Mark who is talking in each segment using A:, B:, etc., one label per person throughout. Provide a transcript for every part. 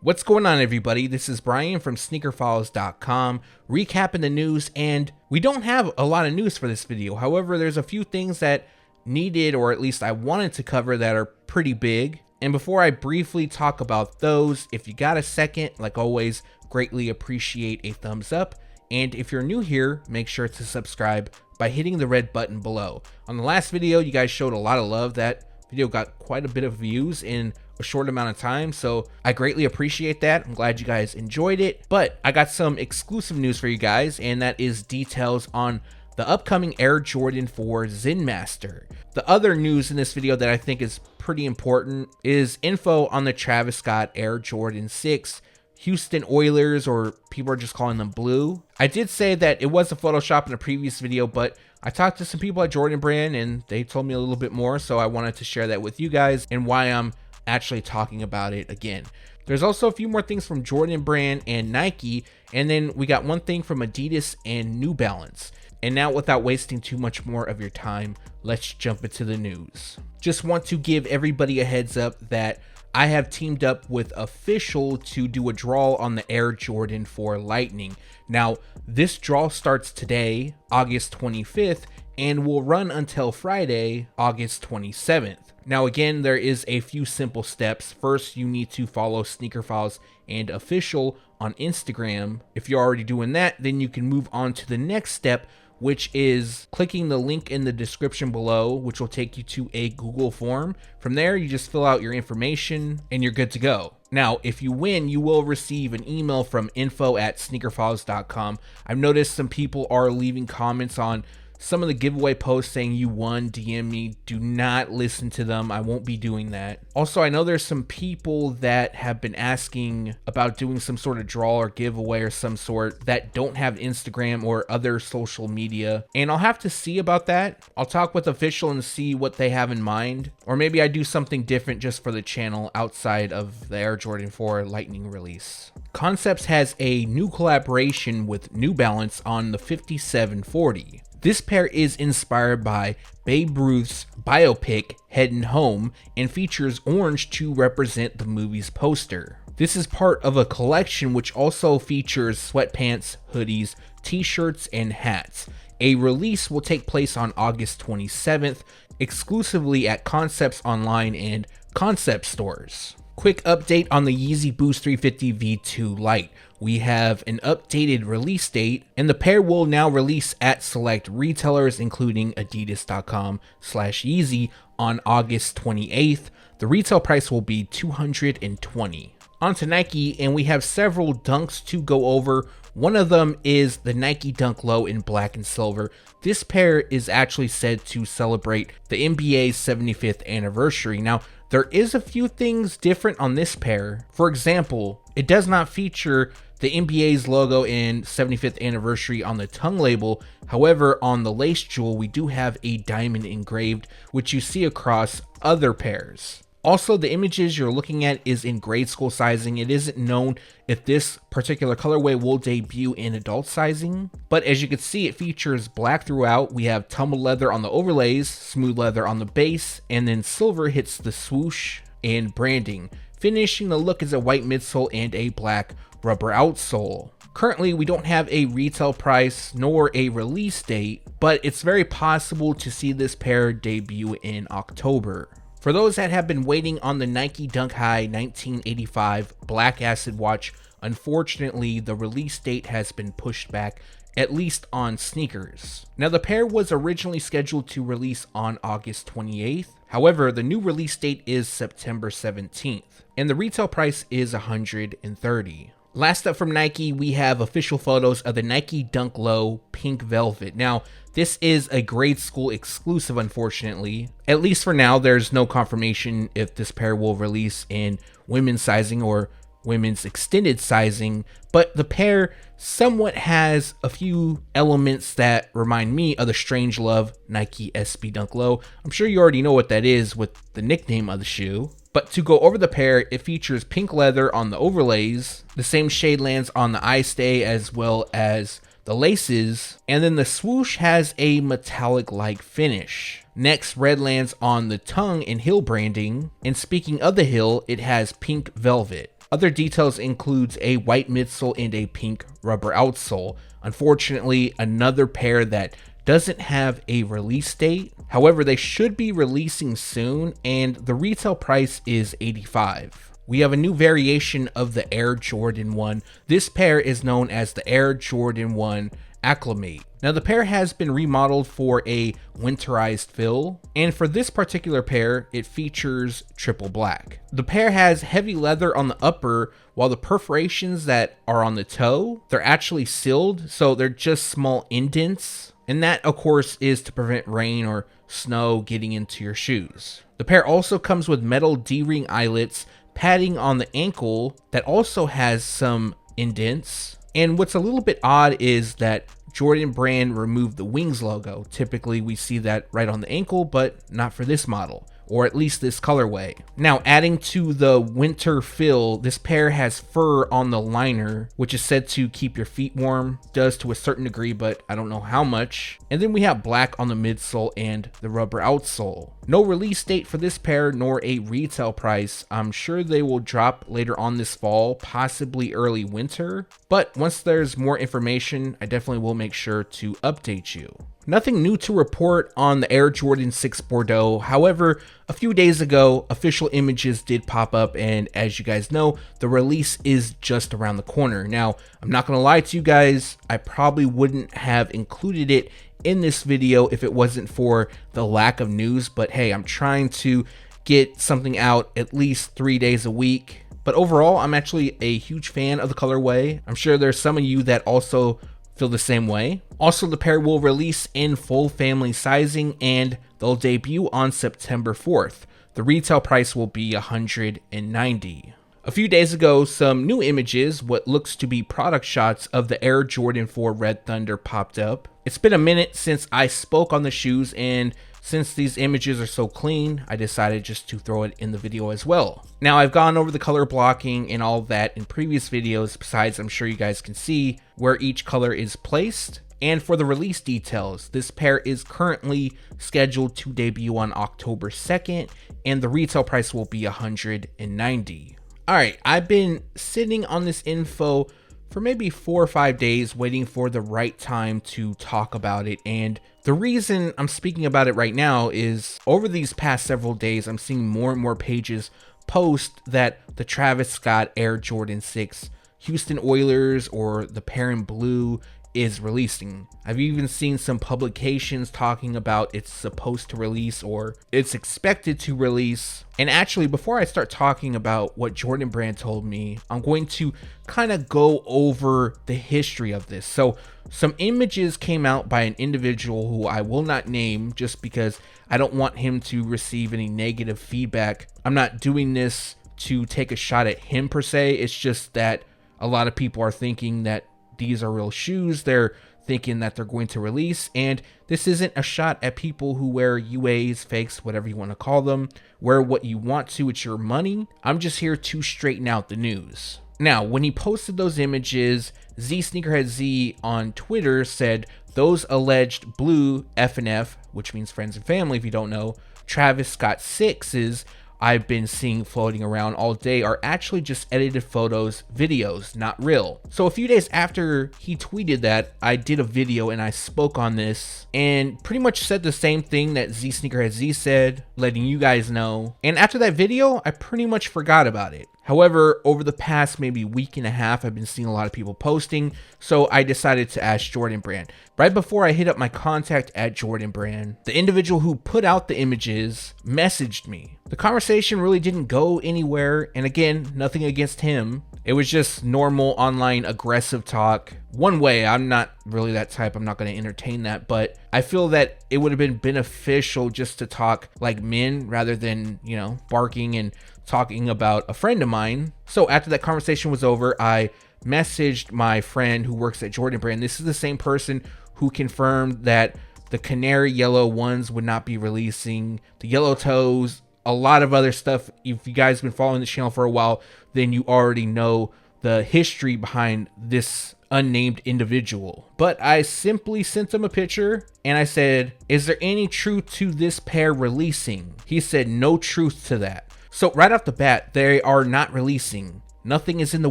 A: What's going on, everybody? This is Brian from SneakerFiles.com, recapping the news, and we don't have a lot of news for this video. However, there's a few things that needed, or at least I wanted to cover, that are pretty big. And before I briefly talk about those, if you got a second, like always, greatly appreciate a thumbs up. And if you're new here, make sure to subscribe by hitting the red button below. On the last video, you guys showed a lot of love. That video got quite a bit of views in a short amount of time, so I greatly appreciate that. I'm glad you guys enjoyed it, but I got some exclusive news for you guys, and that is details on the upcoming Air Jordan 4 Zen Master. The other news in this video that I think is pretty important is info on the Travis Scott Air Jordan 6 Houston Oilers, or people are just calling them blue. I did say that it was a Photoshop in a previous video, but I talked to some people at Jordan Brand and they told me a little bit more, so I wanted to share that with you guys and why I'm actually talking about it again. There's also a few more things from Jordan Brand and Nike, and then we got one thing from Adidas and New Balance. And now, without wasting too much more of your time, let's jump into the news. Just want to give everybody a heads up that I have teamed up with Official to do a draw on the Air Jordan 4 Lightning. Now, this draw starts today, August 25th, and will run until Friday, August 27th. Now, again, there is a few simple steps. First, you need to follow Sneaker Files and Official on Instagram. If you're already doing that, then you can move on to the next step, which is clicking the link in the description below, which will take you to a Google form. From there, you just fill out your information and you're good to go. Now, if you win, you will receive an email from info@SneakerFiles.com. I've noticed some people are leaving comments on some of the giveaway posts saying you won. DM me. Do not listen to them. I won't be doing that. Also, I know there's some people that have been asking about doing some sort of draw or giveaway or some sort that don't have Instagram or other social media, and I'll have to see about that. I'll talk with Official and see what they have in mind, or maybe I do something different just for the channel outside of the Air Jordan 4 Lightning release. Concepts has a new collaboration with New Balance on the 5740. This pair is inspired by Babe Ruth's biopic Headin' Home and features orange to represent the movie's poster. This is part of a collection which also features sweatpants, hoodies, t-shirts, and hats. A release will take place on August 27th, exclusively at Concepts Online and Concept stores. Quick update on the Yeezy Boost 350 V2 Lite. We have an updated release date, and the pair will now release at select retailers, including adidas.com/Yeezy on August 28th. The retail price will be $220. On to Nike, and we have several dunks to go over. One of them is the Nike Dunk Low in black and silver. This pair is actually said to celebrate the NBA's 75th anniversary. Now, there is a few things different on this pair. For example, it does not feature the NBA's logo and 75th anniversary on the tongue label. However, on the lace jewel, we do have a diamond engraved, which you see across other pairs. Also, the images you're looking at is in grade school sizing. It isn't known if this particular colorway will debut in adult sizing, but as you can see, it features black throughout. We have tumbled leather on the overlays, smooth leather on the base, and then silver hits the swoosh and branding. Finishing the look is a white midsole and a black rubber outsole. Currently, we don't have a retail price nor a release date, but it's very possible to see this pair debut in October. For those that have been waiting on the Nike Dunk High 1985 Black Acid watch, unfortunately the release date has been pushed back, at least on sneakers. Now, the pair was originally scheduled to release on August 28th. However, the new release date is September 17th, and the retail price is $130. Last up from Nike, we have official photos of the Nike Dunk Low Pink Velvet. Now, this is a grade school exclusive, unfortunately. At least for now, there's no confirmation if this pair will release in women's sizing or women's extended sizing, but the pair somewhat has a few elements that remind me of the Strangelove Nike SB Dunk Low. I'm sure you already know what that is with the nickname of the shoe. But to go over the pair, it features pink leather on the overlays, the same shade lands on the eye stay as well as the laces, and then the swoosh has a metallic-like finish. Next, red lands on the tongue and heel branding, and speaking of the heel, it has pink velvet. Other details includes a white midsole and a pink rubber outsole. Unfortunately, another pair that doesn't have a release date. However, they should be releasing soon, and the retail price is $85. We have a new variation of the Air Jordan 1. This pair is known as the Air Jordan 1 Acclimate. Now the pair has been remodeled for a winterized fill, and for this particular pair, it features triple black. The pair has heavy leather on the upper, while the perforations that are on the toe, they're actually sealed, so they're just small indents. And that, of course, is to prevent rain or snow getting into your shoes. The pair also comes with metal D-ring eyelets, padding on the ankle that also has some indents. And what's a little bit odd is that Jordan Brand removed the wings logo. Typically we see that right on the ankle, but not for this model, or at least this colorway. Now, adding to the winter fill, this pair has fur on the liner, which is said to keep your feet warm. Does to a certain degree, but I don't know how much. And then we have black on the midsole and the rubber outsole. No release date for this pair, nor a retail price. I'm sure they will drop later on this fall, possibly early winter. But once there's more information, I definitely will make sure to update you. Nothing new to report on the Air Jordan 6 Bordeaux. However, a few days ago, official images did pop up, and as you guys know, the release is just around the corner. Now, I'm not gonna lie to you guys, I probably wouldn't have included it in this video if it wasn't for the lack of news, but hey, I'm trying to get something out at least 3 days a week. But overall, I'm actually a huge fan of the colorway. I'm sure there's some of you that also feel the same way. Also, the pair will release in full family sizing, and they'll debut on September 4th. The retail price will be $190. A few days ago, some new images, what looks to be product shots of the Air Jordan 4 Red Thunder popped up. It's been a minute since I spoke on the shoes, and since these images are so clean, I decided just to throw it in the video as well. Now, I've gone over the color blocking and all that in previous videos. Besides, I'm sure you guys can see where each color is placed. And for the release details, this pair is currently scheduled to debut on October 2nd, and the retail price will be $190. All right, I've been sitting on this info for maybe 4 or 5 days waiting for the right time to talk about it, and the reason I'm speaking about it right now is over these past several days I'm seeing more and more pages post that the Travis Scott Air Jordan 6 Houston Oilers, or the pair in blue, is releasing. I've even seen some publications talking about it's supposed to release or it's expected to release. And actually, before I start talking about what Jordan Brand told me, I'm going to kind of go over the history of this. So some images came out by an individual who I will not name just because I don't want him to receive any negative feedback. I'm not doing this to take a shot at him per se. It's just that a lot of people are thinking that these are real shoes. They're thinking that they're going to release, and this isn't a shot at people who wear UAs, fakes, whatever you want to call them. Wear what you want to, it's your money. I'm just here to straighten out the news. Now, when he posted those images, zsneakerheadz on Twitter said those alleged blue F&F, which means friends and family if you don't know, Travis Scott 6s I've been seeing floating around all day are actually just edited photos, videos, not real. So a few days after he tweeted that, I did a video and I spoke on this and pretty much said the same thing that zsneakerheadz said, letting you guys know. And after that video, I pretty much forgot about it. However, over the past maybe week and a half, I've been seeing a lot of people posting, so I decided to ask Jordan Brand. Right before I hit up my contact at Jordan Brand, the individual who put out the images messaged me. The conversation really didn't go anywhere, and again, nothing against him. It was just normal online aggressive talk. One way, I'm not really that type, I'm not going to entertain that, but I feel that it would have been beneficial just to talk like men rather than, you know, barking and talking about a friend of mine. So after that conversation was over, I messaged my friend who works at Jordan Brand. This is the same person who confirmed that the canary yellow ones would not be releasing, the yellow toes, a lot of other stuff. If you guys have been following the channel for a while, then you already know the history behind this unnamed individual. But I simply sent him a picture and I said, is there any truth to this pair releasing? He said no truth to that. So right off the bat, they are not releasing. Nothing is in the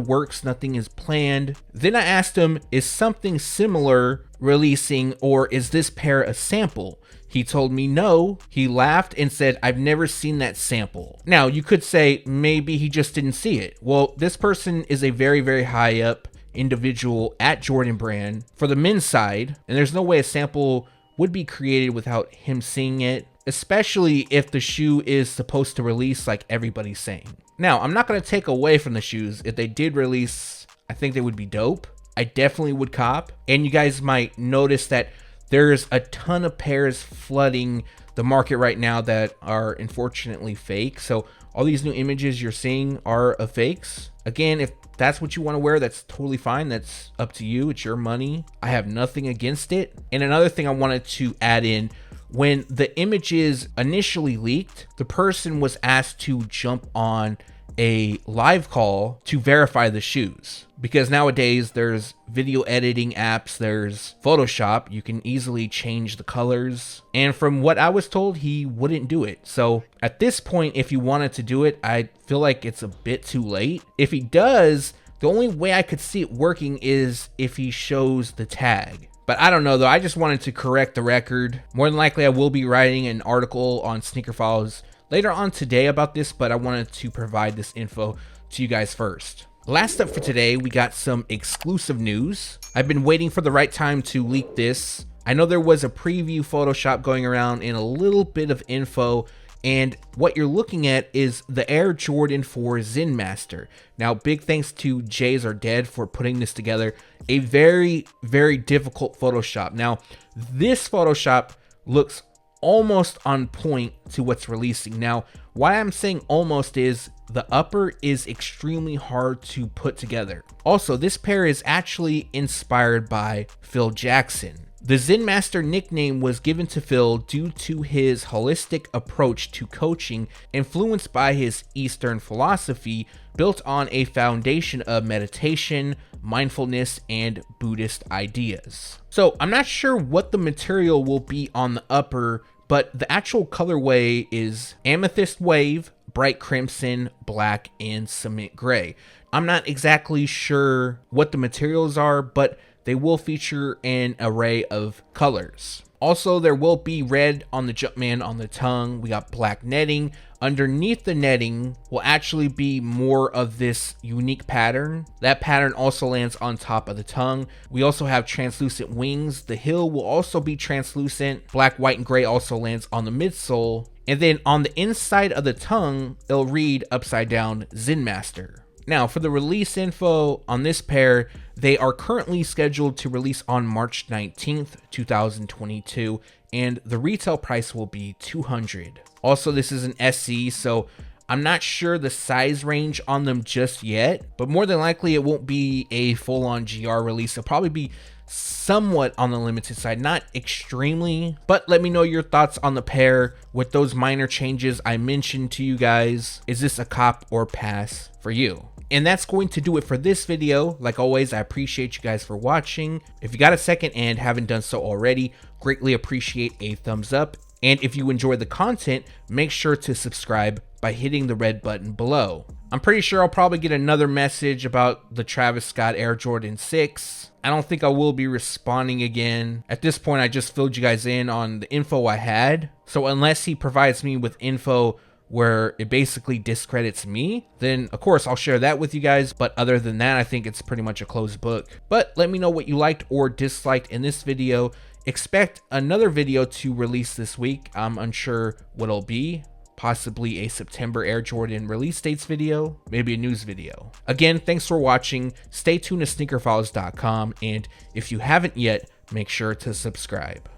A: works, nothing is planned. Then I asked him, is something similar releasing, or is this pair a sample? He told me no. He laughed and said, I've never seen that sample. Now, you could say maybe he just didn't see it. Well, this person is a very, very high up individual at Jordan Brand for the men's side, and there's no way a sample would be created without him seeing it, especially if the shoe is supposed to release like everybody's saying. Now, I'm not going to take away from the shoes. If they did release, I think they would be dope. I definitely would cop. And you guys might notice that there's a ton of pairs flooding the market right now that are unfortunately fake. So all these new images you're seeing are of fakes. Again, if that's what you want to wear, that's totally fine. That's up to you. It's your money. I have nothing against it. And another thing I wanted to add in, when the images initially leaked, the person was asked to jump on a live call to verify the shoes, because nowadays there's video editing apps, there's Photoshop, you can easily change the colors, and from what I was told, he wouldn't do it. So at this point, if you wanted to do it, I feel like it's a bit too late. If he does, the only way I could see it working is if he shows the tag. But I don't know though, I just wanted to correct the record. More than likely I will be writing an article on Sneaker Files later on today about this, but I wanted to provide this info to you guys first. Last up for today, we got some exclusive news. I've been waiting for the right time to leak this. I know there was a preview Photoshop going around and a little bit of info, and what you're looking at is the Air Jordan 4 Zen Master. Now, big thanks to jayzrdead for putting this together. A very, very difficult Photoshop. Now, this Photoshop looks almost on point to what's releasing. Now, why I'm saying almost is the upper is extremely hard to put together. Also, this pair is actually inspired by Phil Jackson. The Zen Master nickname was given to Phil due to his holistic approach to coaching, influenced by his Eastern philosophy built on a foundation of meditation, mindfulness, and Buddhist ideas. So I'm not sure what the material will be on the upper, but the actual colorway is amethyst wave, bright crimson, black, and cement gray. I'm not exactly sure what the materials are, but they will feature an array of colors. Also, there will be red on the Jumpman on the tongue. We got black netting. Underneath the netting will actually be more of this unique pattern. That pattern also lands on top of the tongue. We also have translucent wings. The heel will also be translucent. Black, white, and gray also lands on the midsole. And then on the inside of the tongue, it'll read upside down Zen Master. Now, for the release info on this pair, they are currently scheduled to release on March 19th, 2022, and the retail price will be $200. Also, this is an SE, so I'm not sure the size range on them just yet, but more than likely it won't be a full-on GR release. It'll probably be somewhat on the limited side, not extremely, but let me know your thoughts on the pair with those minor changes I mentioned to you guys. Is this a cop or pass for you? And that's going to do it for this video. Like always, I appreciate you guys for watching. If you got a second and haven't done so already, greatly appreciate a thumbs up. And if you enjoy the content, make sure to subscribe by hitting the red button below. I'm pretty sure I'll probably get another message about the Travis Scott Air Jordan 6. I don't think I will be responding again. At this point, I just filled you guys in on the info I had. So unless he provides me with info where it basically discredits me, then of course I'll share that with you guys. But other than that, I think it's pretty much a closed book. But let me know what you liked or disliked in this video. Expect another video to release this week. I'm unsure what it'll be. Possibly a September Air Jordan release dates video, maybe a news video. Again, thanks for watching. Stay tuned to SneakerFiles.com, and if you haven't yet, make sure to subscribe.